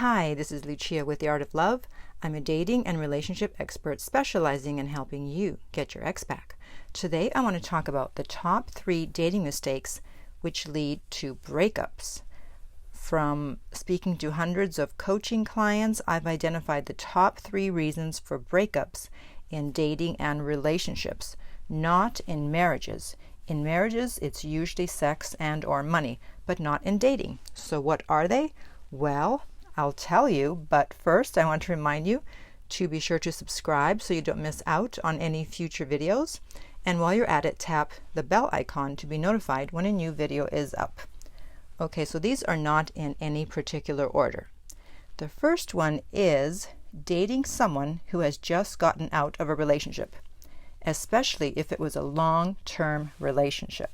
Hi, this is Lucia with The Art of Love. I'm a dating and relationship expert specializing in helping you get your ex back. Today I want to talk about the top 3 dating mistakes which lead to breakups. From speaking to hundreds of coaching clients, I've identified the top 3 reasons for breakups in dating and relationships, not in marriages. In marriages, it's usually sex and or money, but not in dating. So what are they? Well, I'll tell you, but first I want to remind you to be sure to subscribe so you don't miss out on any future videos. And while you're at it, tap the bell icon to be notified when a new video is up. Okay, so these are not in any particular order. The first one is dating someone who has just gotten out of a relationship, especially if it was a long-term relationship.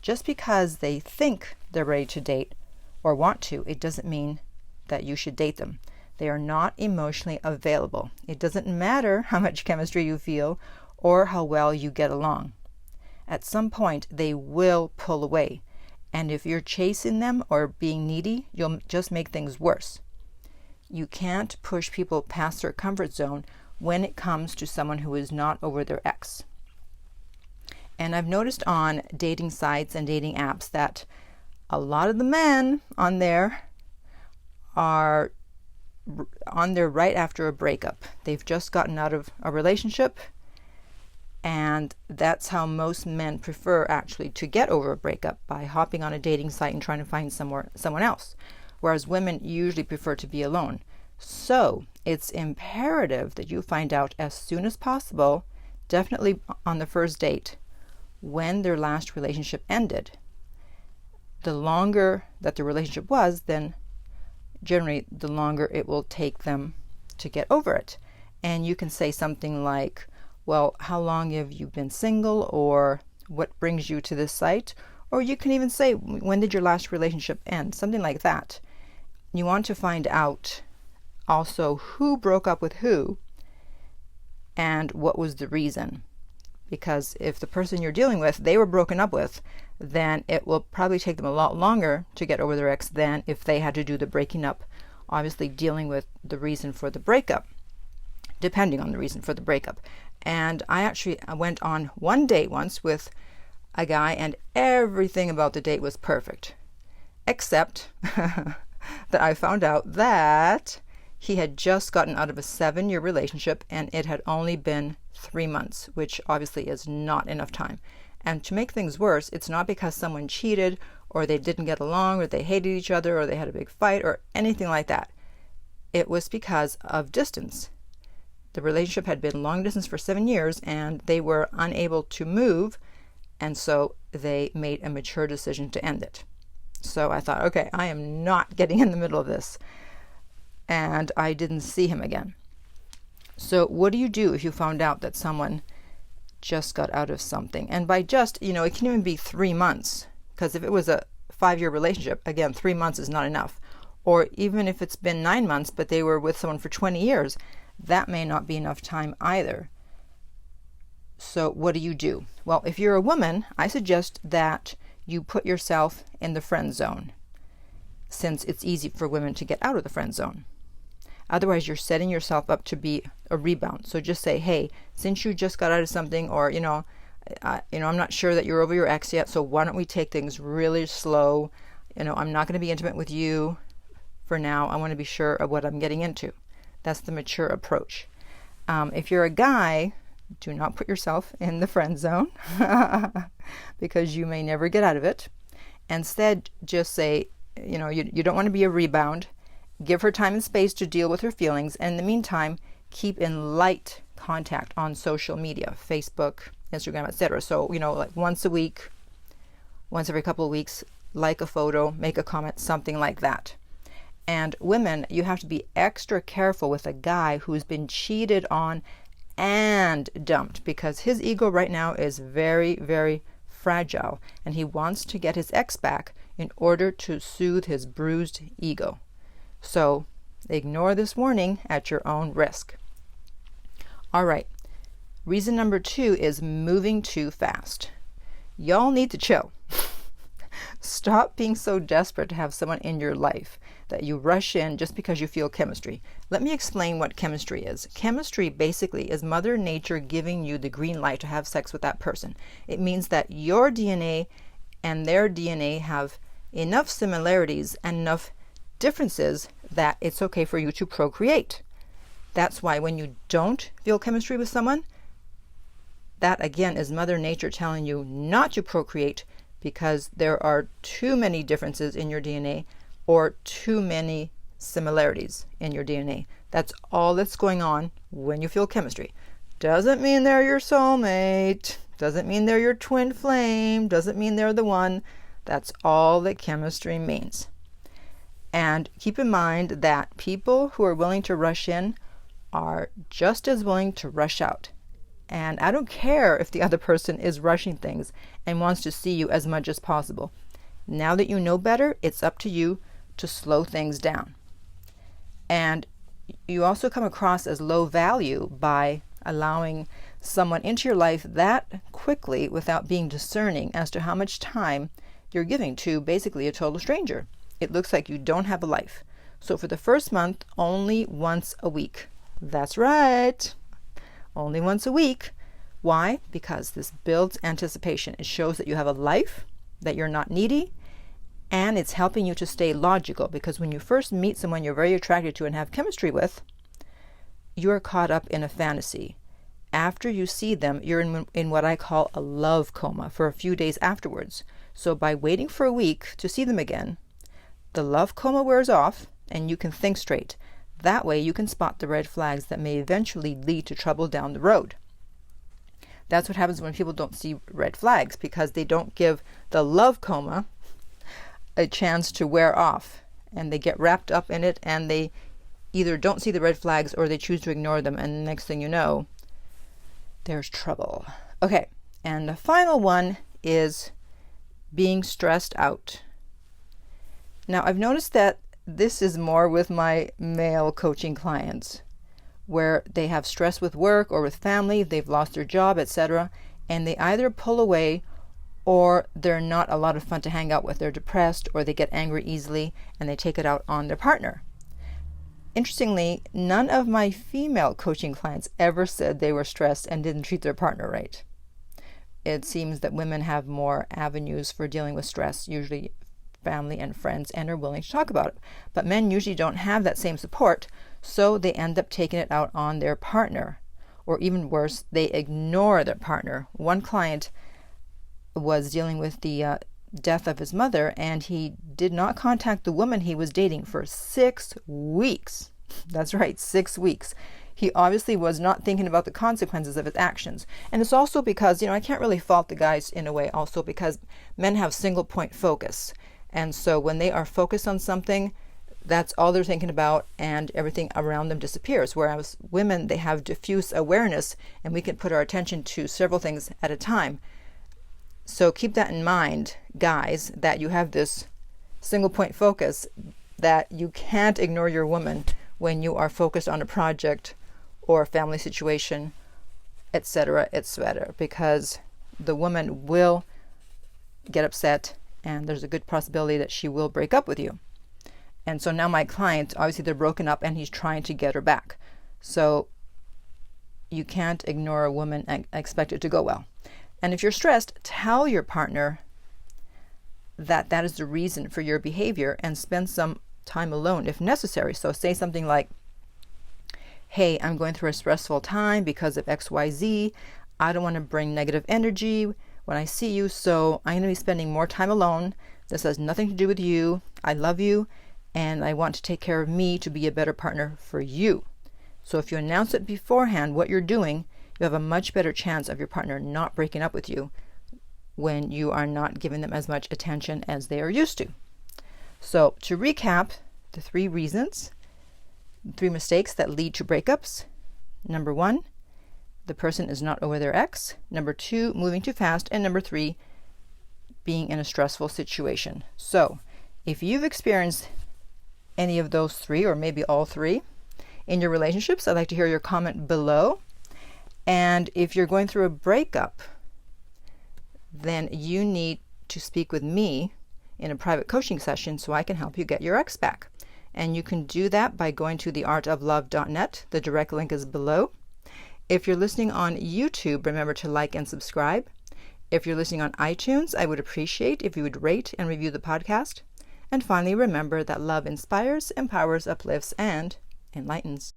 Just because they think they're ready to date or want to, it doesn't mean that you should date them. They are not emotionally available. It doesn't matter how much chemistry you feel or how well you get along. At some point, they will pull away. And if you're chasing them or being needy, you'll just make things worse. You can't push people past their comfort zone when it comes to someone who is not over their ex. And I've noticed on dating sites and dating apps that a lot of the men on there are on there right after a breakup. They've just gotten out of a relationship, and that's how most men prefer actually to get over a breakup, by hopping on a dating site and trying to find someone else, whereas women usually prefer to be alone. So it's imperative that you find out as soon as possible, definitely on the first date, when their last relationship ended. The longer that the relationship was, then generally the longer it will take them to get over it. And you can say something like, well, how long have you been single, or what brings you to this site? Or you can even say, when did your last relationship end? Something like that. You want to find out also who broke up with who and what was the reason. Because if the person you're dealing with, they were broken up with, then it will probably take them a lot longer to get over their ex than if they had to do the breaking up, obviously dealing with the reason for the breakup, depending on the reason for the breakup. And I went on one date once with a guy, and everything about the date was perfect, except that I found out that he had just gotten out of a 7-year relationship, and it had only been 3 months, which obviously is not enough time. And to make things worse, it's not because someone cheated, or they didn't get along, or they hated each other, or they had a big fight, or anything like that. It was because of distance. The relationship had been long distance for 7 years, and they were unable to move, and so they made a mature decision to end it. So I thought, okay, I am not getting in the middle of this. And I didn't see him again. So what do you do if you found out that someone just got out of something? And by just, it can even be 3 months, because if it was a 5-year relationship, again, 3 months is not enough. Or even if it's been 9 months, but they were with someone for 20 years, that may not be enough time either. So what do you do? Well, if you're a woman, I suggest that you put yourself in the friend zone, since it's easy for women to get out of the friend zone. Otherwise, you're setting yourself up to be a rebound. So just say, hey, since you just got out of something, or, I'm not sure that you're over your ex yet, so why don't we take things really slow? I'm not going to be intimate with you for now. I want to be sure of what I'm getting into. That's the mature approach. If you're a guy, do not put yourself in the friend zone because you may never get out of it. Instead, just say, you don't want to be a rebound. Give her time and space to deal with her feelings. And in the meantime, keep in light contact on social media, Facebook, Instagram, etc. So, like once a week, once every couple of weeks, like a photo, make a comment, something like that. And women, you have to be extra careful with a guy who's been cheated on and dumped, because his ego right now is very, very fragile, and he wants to get his ex back in order to soothe his bruised ego. So ignore this warning at your own risk. All right. Reason number 2 is moving too fast. Y'all need to chill. Stop being so desperate to have someone in your life. that you rush in just because you feel chemistry. Let me explain what chemistry is. Chemistry basically is Mother Nature giving you the green light to have sex with that person. It means that your DNA and their DNA have enough similarities and enough differences that it's okay for you to procreate. That's why when you don't feel chemistry with someone, that again is Mother Nature telling you not to procreate because there are too many differences in your DNA or too many similarities in your DNA. That's all that's going on when you feel chemistry. Doesn't mean they're your soulmate. Doesn't mean they're your twin flame. Doesn't mean they're the one. That's all that chemistry means. And keep in mind that people who are willing to rush in are just as willing to rush out. And I don't care if the other person is rushing things and wants to see you as much as possible. Now that you know better, it's up to you to slow things down. And you also come across as low value by allowing someone into your life that quickly without being discerning as to how much time you're giving to basically a total stranger. It looks like you don't have a life. So for the first month, only once a week. That's right. Only once a week. Why? Because this builds anticipation. It shows that you have a life, that you're not needy, and it's helping you to stay logical, because when you first meet someone you're very attracted to and have chemistry with, you're caught up in a fantasy. After you see them, you're in what I call a love coma for a few days afterwards. So by waiting for a week to see them again, the love coma wears off and you can think straight. That way you can spot the red flags that may eventually lead to trouble down the road. That's what happens when people don't see red flags, because they don't give the love coma a chance to wear off, and they get wrapped up in it, and they either don't see the red flags or they choose to ignore them, and the next thing you know, there's trouble. Okay, and the final one is being stressed out. Now, I've noticed that this is more with my male coaching clients, where they have stress with work or with family, they've lost their job, etc., and they either pull away or they're not a lot of fun to hang out with. They're depressed or they get angry easily and they take it out on their partner. Interestingly, none of my female coaching clients ever said they were stressed and didn't treat their partner right. It seems that women have more avenues for dealing with stress, usually family and friends, and are willing to talk about it. But men usually don't have that same support, so they end up taking it out on their partner. Or even worse, they ignore their partner. One client was dealing with the death of his mother, and he did not contact the woman he was dating for 6 weeks. That's right, 6 weeks. He obviously was not thinking about the consequences of his actions. And it's also because, I can't really fault the guys in a way, also because men have single point focus. And so when they are focused on something, that's all they're thinking about, and everything around them disappears. Whereas women, they have diffuse awareness, and we can put our attention to several things at a time. So keep that in mind, guys, that you have this single point focus, that you can't ignore your woman when you are focused on a project or a family situation, etc., etc., because the woman will get upset, and there's a good possibility that she will break up with you. And so now my client, obviously they're broken up and he's trying to get her back. So you can't ignore a woman and expect it to go well. And if you're stressed, tell your partner that that is the reason for your behavior, and spend some time alone if necessary. So say something like, hey, I'm going through a stressful time because of XYZ. I don't want to bring negative energy when I see you, so I'm going to be spending more time alone. This has nothing to do with you. I love you, and I want to take care of me to be a better partner for you. So if you announce it beforehand, what you're doing, you have a much better chance of your partner not breaking up with you when you are not giving them as much attention as they are used to. So to recap, the 3 reasons, 3 mistakes that lead to breakups. Number 1, the person is not over their ex. Number 2, moving too fast. And number 3, being in a stressful situation. So if you've experienced any of those 3, or maybe all 3 in your relationships, I'd like to hear your comment below. And if you're going through a breakup, then you need to speak with me in a private coaching session so I can help you get your ex back. And you can do that by going to theartoflove.net. The direct link is below. If you're listening on YouTube, remember to like and subscribe. If you're listening on iTunes, I would appreciate if you would rate and review the podcast. And finally, remember that love inspires, empowers, uplifts, and enlightens.